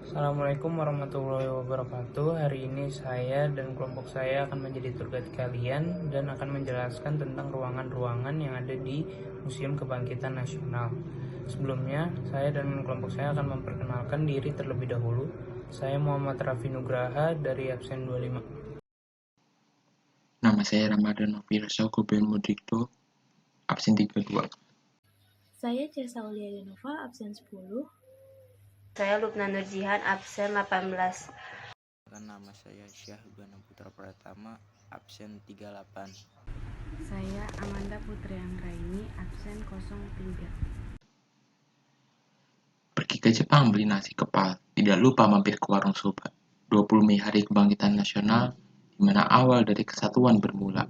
Assalamualaikum warahmatullahi wabarakatuh. Hari ini saya dan kelompok saya akan menjadi tour guide kalian dan akan menjelaskan tentang ruangan-ruangan yang ada di Museum Kebangkitan Nasional. Sebelumnya, saya dan kelompok saya akan memperkenalkan diri terlebih dahulu. Saya Muhammad Raffi Nugraha dari absen 25. Nama saya Ramadan Nofirsa Goben Mudikto, absen 32. Saya Cesa Aulia Denova, absen 10. Saya Lubna Nurjihan, absen 18. Nama saya Syahbana Putra Pratama, absen 38. Saya Amanda Putri Anggraini, absen 03. Pergi ke Jepang beli nasi kepal, tidak lupa mampir ke warung soba. 20 Mei Hari Kebangkitan Nasional, di mana awal dari kesatuan bermula.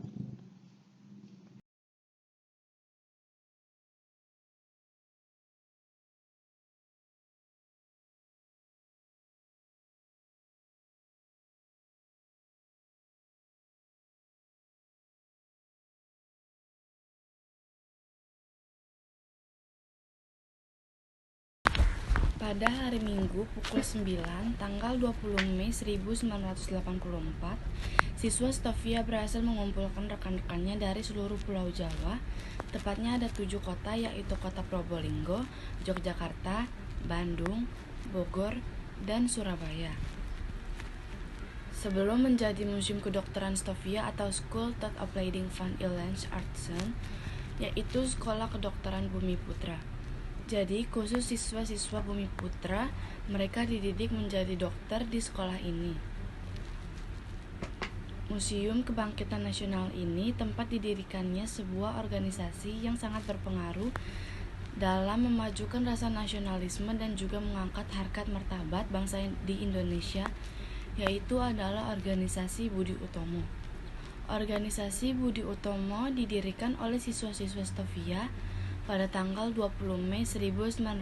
Pada hari Minggu pukul 9, tanggal 20 Mei 1984, siswa Stovia berhasil mengumpulkan rekan-rekannya dari seluruh Pulau Jawa. Tepatnya ada 7 kota, yaitu kota Probolinggo, Yogyakarta, Bandung, Bogor, dan Surabaya. Sebelum menjadi Museum Kedokteran Stovia atau School of Applied Van Illands Artsen, yaitu Sekolah Kedokteran Bumi Putra. Jadi khusus siswa-siswa Bumi Putra, mereka dididik menjadi dokter di sekolah ini. Museum Kebangkitan Nasional ini tempat didirikannya sebuah organisasi yang sangat berpengaruh dalam memajukan rasa nasionalisme dan juga mengangkat harkat martabat bangsa di Indonesia, yaitu adalah organisasi Budi Utomo. Organisasi Budi Utomo didirikan oleh siswa-siswa Stovia pada tanggal 20 Mei 1908.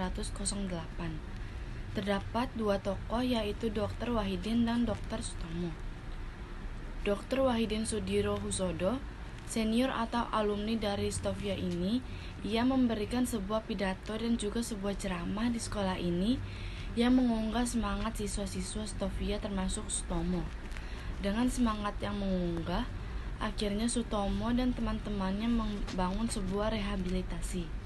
Terdapat 2 tokoh, yaitu Dr. Wahidin dan Dr. Sutomo. Dr. Wahidin Sudirohusodo, senior atau alumni dari Stovia ini, ia memberikan sebuah pidato dan juga sebuah ceramah di sekolah ini yang mengunggah semangat siswa-siswa Stovia termasuk Sutomo. Dengan semangat yang mengunggah, akhirnya Sutomo dan teman-temannya membangun sebuah rehabilitasi.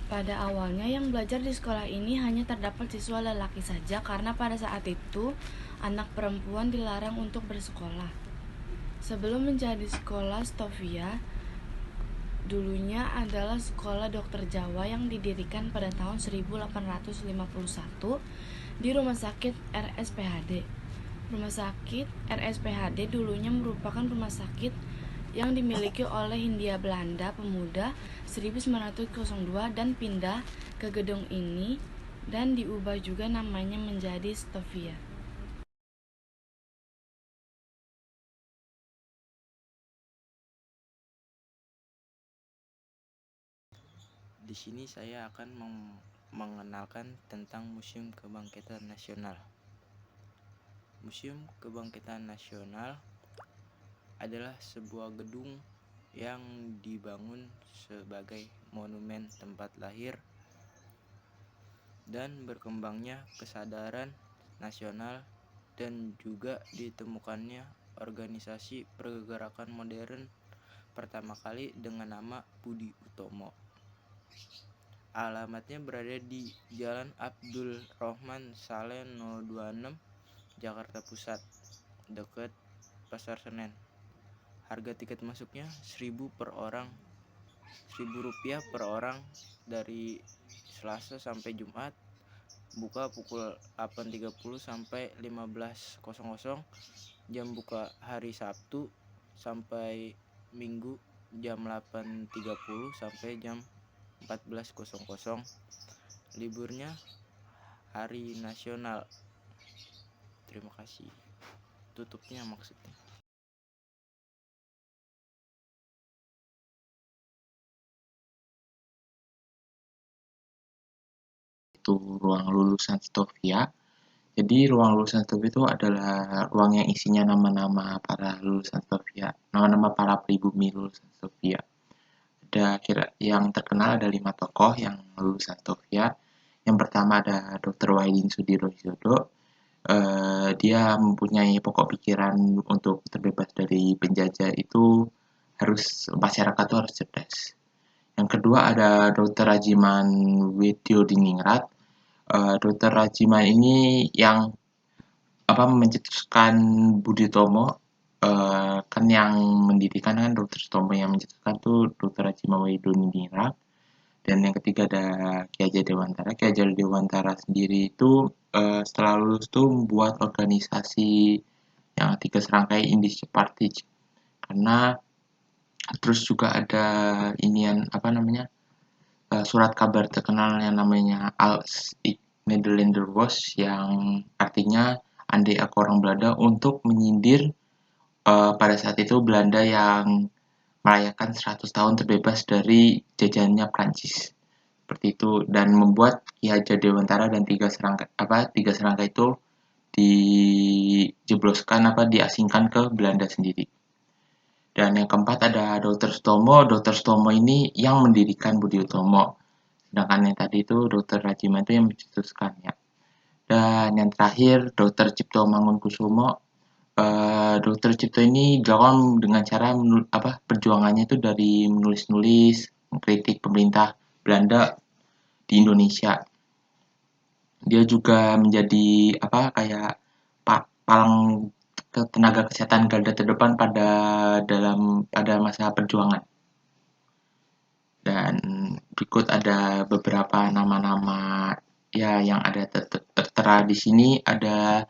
Pada awalnya yang belajar di sekolah ini hanya terdapat siswa lelaki saja karena pada saat itu anak perempuan dilarang untuk bersekolah. Sebelum menjadi sekolah Stovia, dulunya adalah sekolah dokter Jawa yang didirikan pada tahun 1851 di Rumah Sakit RSPHD. Rumah Sakit RSPHD dulunya merupakan rumah sakit yang dimiliki oleh Hindia Belanda Pemuda 1902 dan pindah ke gedung ini dan diubah juga namanya menjadi Stovia. Di sini saya akan mengenalkan tentang Museum Kebangkitan Nasional. Museum Kebangkitan Nasional adalah sebuah gedung yang dibangun sebagai monumen tempat lahir dan berkembangnya kesadaran nasional dan juga ditemukannya organisasi pergerakan modern pertama kali dengan nama Budi Utomo. Alamatnya berada di Jalan Abdul Rohman Saleh 026, Jakarta Pusat, dekat Pasar Senen. Harga tiket masuknya 1.000 per orang, Rp1.000 per orang dari Selasa sampai Jumat. Buka pukul 8.30 sampai 15.00. Jam buka hari Sabtu sampai Minggu jam 8.30 sampai jam 14.00. Liburnya hari nasional. Terima kasih. Tutupnya maksudnya. Itu ruang lulusan Stovia. Jadi ruang lulusan Stovia itu adalah ruang yang isinya nama-nama para lulusan Stovia, nama-nama para pribumi lulusan Stovia. Ada yang terkenal ada 5 tokoh yang lulusan Stovia. Yang pertama ada Dr. Wahidin Sudirohusodo. Dia mempunyai pokok pikiran untuk terbebas dari penjajah itu masyarakat itu harus cerdas. Yang kedua ada Dr. Rajiman Widyodiningrat. Dr. Rajiman ini yang mencetuskan Budi Utomo. Kan yang mendirikan kan Dr. Sutomo, yang mencetuskan tuh Dr. Rajiman Widyodiningrat. Dan yang ketiga ada Ki Hajar Dewantara. Ki Hajar Dewantara sendiri itu setelah lulus tuh membuat organisasi yang 3 serangkai Indische Party. Karena terus juga ada surat kabar terkenal yang namanya Als ik Nederlander was, yang artinya andai aku orang Belanda, untuk menyindir pada saat itu Belanda yang merayakan 100 tahun terbebas dari jajahannya Prancis. Seperti itu, dan membuat Ki Hajar Dewantara dan tiga serangka itu diasingkan ke Belanda sendiri. Dan yang keempat ada Dr. Sutomo. Dr. Sutomo ini yang mendirikan Budi Utomo. Sedangkan yang tadi itu Dr. Rajiman itu yang mencetuskan ya. Dan yang terakhir Dr. Cipto Mangunkusumo. Dr. Cipto ini dilakukan dengan cara perjuangannya itu dari menulis-nulis, mengkritik pemerintah Belanda di Indonesia. Dia juga menjadi palang tenaga kesehatan garda terdepan pada masa perjuangan. Dan berikut ada beberapa nama-nama ya yang ada tertera di sini. Ada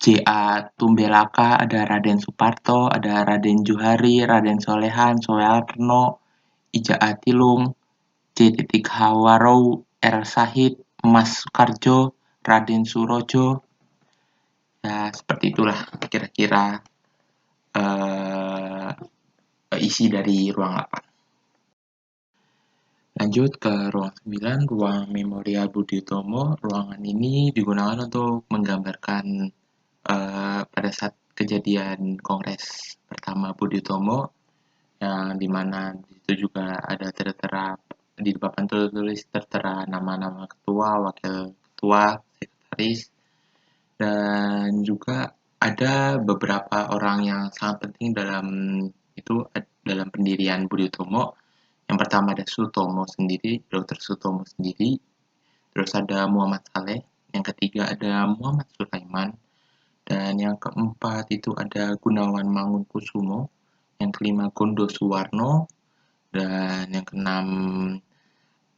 J.A. Tumbelaka, ada Raden Suparto, ada Raden Johari, Raden Solehan, Soeharno, Ija Atilung, J. Hawarou, R. Sahid, Mas Soekarjo, Raden Surojo. Ya, seperti itulah kira-kira isi dari ruang 8. Lanjut ke ruang 9, ruang Memorial Budi Utomo. Ruangan ini digunakan untuk menggambarkan pada saat kejadian Kongres pertama Budi Utomo, yang dimana itu juga ada di papan tulis tertera nama-nama ketua, wakil ketua, sekretaris, dan juga ada beberapa orang yang sangat penting dalam pendirian Budi Utomo. Yang pertama ada Sutomo sendiri, Dr. Sutomo sendiri. Terus ada Muhammad Saleh. Yang ketiga ada Muhammad Sulaiman. Dan yang keempat itu ada Gunawan Mangunkusumo. Yang kelima Gondo Suwarno. Dan yang keenam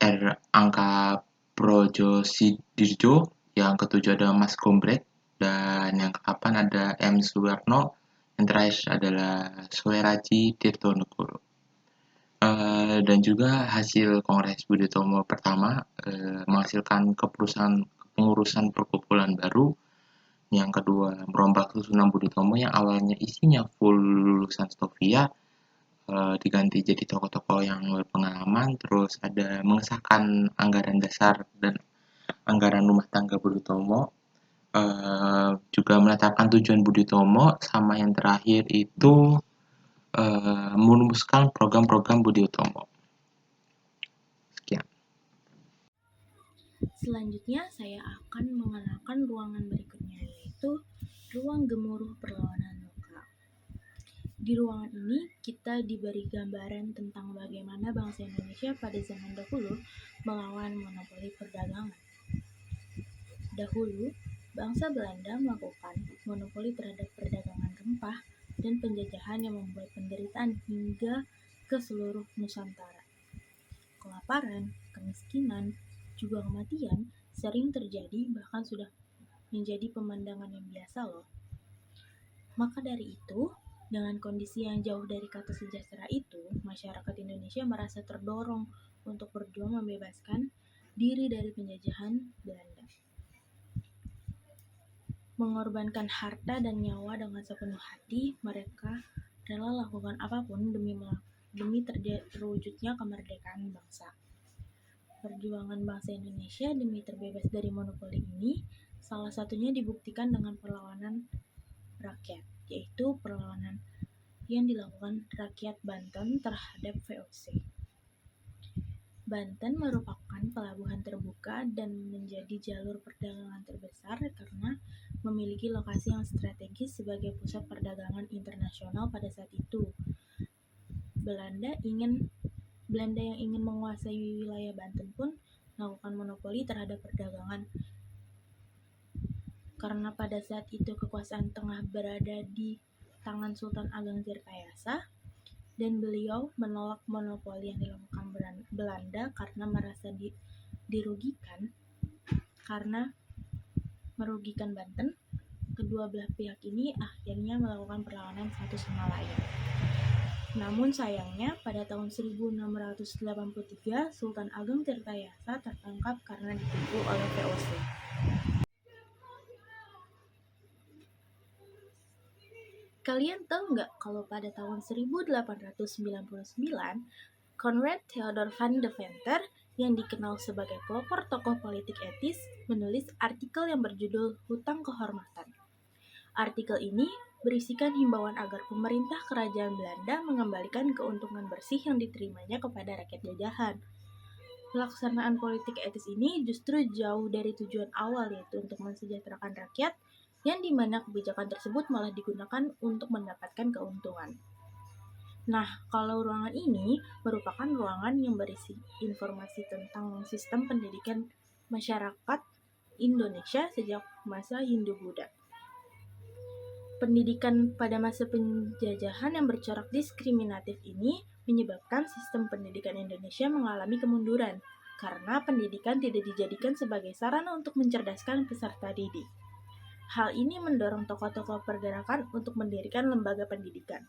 R. Angka Projosidirjo. Yang ketujuh ada Mas Gombrek. Dan yang ke-8 ada M. Suwarno. Yang terakhir adalah Soeraji Tirtonegoro. Dan juga hasil Kongres Budi Utomo pertama menghasilkan kepengurusan perkumpulan baru. Yang kedua, merombak susunan Budi Utomo yang awalnya isinya full lulusan Stovia, diganti jadi tokoh-tokoh yang berpengalaman. Terus ada mengesahkan anggaran dasar dan anggaran rumah tangga Budi Utomo, juga menetapkan tujuan Budi Utomo, sama yang terakhir itu merumuskan program-program Budi Utomo. Sekian. Selanjutnya saya akan mengenalkan ruangan berikutnya, yaitu ruang gemuruh perlawanan lokal. Di ruangan ini kita diberi gambaran tentang bagaimana bangsa Indonesia pada zaman dahulu melawan monopoli perdagangan. Dahulu, bangsa Belanda melakukan monopoli terhadap perdagangan rempah dan penjajahan yang membuat penderitaan hingga ke seluruh Nusantara. Kelaparan, kemiskinan, juga kematian sering terjadi, bahkan sudah menjadi pemandangan yang biasa loh. Maka dari itu, dengan kondisi yang jauh dari kata sejahtera itu, masyarakat Indonesia merasa terdorong untuk berjuang membebaskan diri dari penjajahan Belanda. Mengorbankan harta dan nyawa dengan sepenuh hati, mereka rela lakukan apapun demi terwujudnya kemerdekaan bangsa. Perjuangan bangsa Indonesia demi terbebas dari monopoli ini salah satunya dibuktikan dengan perlawanan rakyat, yaitu perlawanan yang dilakukan rakyat Banten terhadap VOC. Banten merupakan pelabuhan terbuka dan menjadi jalur perdagangan terbesar karena memiliki lokasi yang strategis sebagai pusat perdagangan internasional pada saat itu. Belanda yang ingin menguasai wilayah Banten pun melakukan monopoli terhadap perdagangan. Karena pada saat itu kekuasaan tengah berada di tangan Sultan Ageng Tirtayasa, dan beliau menolak monopoli yang dilakukan Belanda karena merasa dirugikan karena merugikan Banten. Kedua belah pihak ini akhirnya melakukan perlawanan satu sama lain. Namun sayangnya pada tahun 1683 Sultan Ageng Tirtayasa tertangkap karena ditipu oleh VOC. Kalian tahu nggak kalau pada tahun 1899 Conrad Theodor van Deventer yang dikenal sebagai pelopor tokoh politik etis menulis artikel yang berjudul Hutang Kehormatan. Artikel ini berisikan himbauan agar pemerintah kerajaan Belanda mengembalikan keuntungan bersih yang diterimanya kepada rakyat jajahan. Pelaksanaan politik etis ini justru jauh dari tujuan awal, yaitu untuk mensejahterakan rakyat, yang dimana kebijakan tersebut malah digunakan untuk mendapatkan keuntungan. Nah, kalau ruangan ini merupakan ruangan yang berisi informasi tentang sistem pendidikan masyarakat Indonesia sejak masa Hindu-Buddha. Pendidikan pada masa penjajahan yang bercorak diskriminatif ini menyebabkan sistem pendidikan Indonesia mengalami kemunduran, karena pendidikan tidak dijadikan sebagai sarana untuk mencerdaskan peserta didik. Hal ini mendorong tokoh-tokoh pergerakan untuk mendirikan lembaga pendidikan.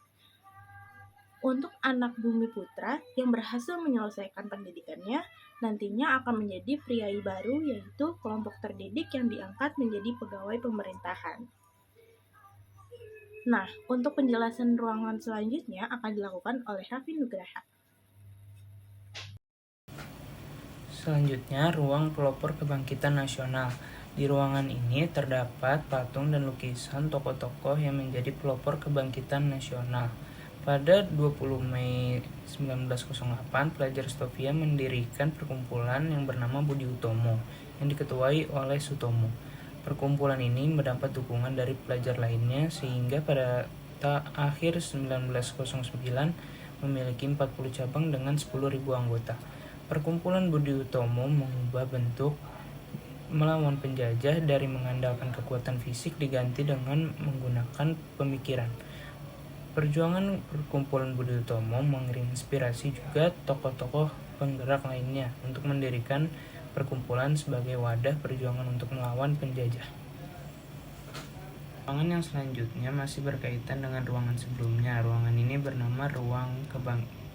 Untuk anak bumi putra yang berhasil menyelesaikan pendidikannya, nantinya akan menjadi priai baru, yaitu kelompok terdidik yang diangkat menjadi pegawai pemerintahan. Nah, untuk penjelasan ruangan selanjutnya akan dilakukan oleh Raffi Nugraha. Selanjutnya, ruang pelopor kebangkitan nasional. Di ruangan ini terdapat patung dan lukisan tokoh-tokoh yang menjadi pelopor kebangkitan nasional. Pada 20 Mei 1908, pelajar Stovia mendirikan perkumpulan yang bernama Budi Utomo, yang diketuai oleh Sutomo. Perkumpulan ini mendapat dukungan dari pelajar lainnya sehingga pada akhir 1909 memiliki 40 cabang dengan 10.000 anggota. Perkumpulan Budi Utomo mengubah bentuk melawan penjajah dari mengandalkan kekuatan fisik diganti dengan menggunakan pemikiran. Perjuangan perkumpulan Budi Utomo menginspirasi juga tokoh-tokoh penggerak lainnya untuk mendirikan perkumpulan sebagai wadah perjuangan untuk melawan penjajah. Ruangan yang selanjutnya masih berkaitan dengan ruangan sebelumnya. Ruangan ini bernama Ruang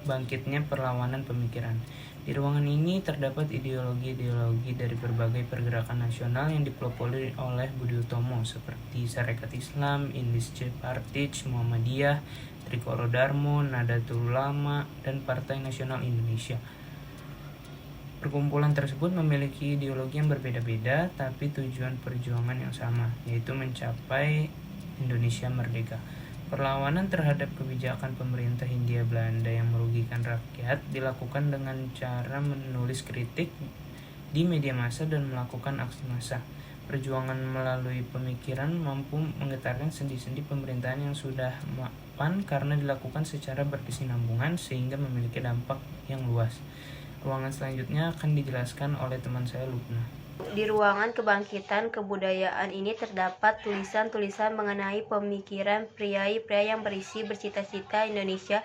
Bangkitnya Perlawanan Pemikiran. Di ruangan ini terdapat ideologi-ideologi dari berbagai pergerakan nasional yang dipelopori oleh Budi Utomo seperti Sarekat Islam, Indische Partij, Muhammadiyah, Trikoro Darmo, Nahdlatul Ulama, dan Partai Nasional Indonesia. Perkumpulan tersebut memiliki ideologi yang berbeda-beda, tapi tujuan perjuangan yang sama, yaitu mencapai Indonesia merdeka. Perlawanan terhadap kebijakan pemerintah Hindia Belanda yang merugikan rakyat dilakukan dengan cara menulis kritik di media massa dan melakukan aksi massa. Perjuangan melalui pemikiran mampu menggetarkan sendi-sendi pemerintahan yang sudah mapan karena dilakukan secara berkesinambungan sehingga memiliki dampak yang luas. Ruangan selanjutnya akan dijelaskan oleh teman saya Lubna. Di ruangan kebangkitan kebudayaan ini terdapat tulisan-tulisan mengenai pemikiran priai-priai yang bercita-cita Indonesia,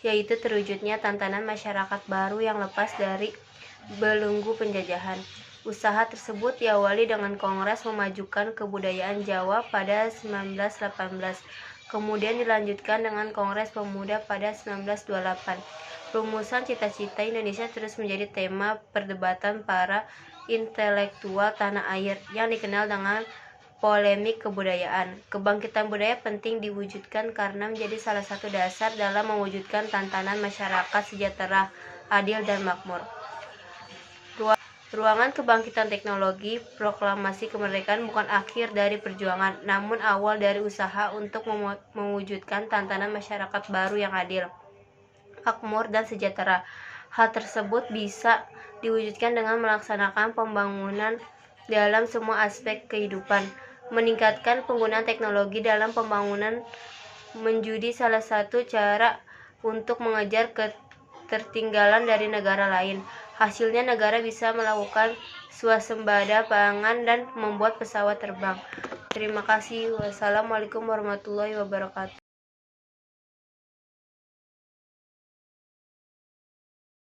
yaitu terwujudnya tatanan masyarakat baru yang lepas dari belenggu penjajahan. Usaha tersebut diawali dengan Kongres Memajukan Kebudayaan Jawa pada 1918, kemudian dilanjutkan dengan Kongres Pemuda pada 1928. Rumusan cita-cita Indonesia terus menjadi tema perdebatan para intelektual tanah air yang dikenal dengan polemik kebudayaan. Kebangkitan budaya penting diwujudkan karena menjadi salah satu dasar dalam mewujudkan tatanan masyarakat sejahtera, adil, dan makmur. Ruangan kebangkitan teknologi, proklamasi kemerdekaan bukan akhir dari perjuangan, namun awal dari usaha untuk mewujudkan tatanan masyarakat baru yang adil, makmur, dan sejahtera. Hal tersebut bisa diwujudkan dengan melaksanakan pembangunan dalam semua aspek kehidupan. Meningkatkan penggunaan teknologi dalam pembangunan menjadi salah satu cara untuk mengejar ketertinggalan dari negara lain. Hasilnya negara bisa melakukan swasembada pangan dan membuat pesawat terbang. Terima kasih. Wassalamualaikum warahmatullahi wabarakatuh.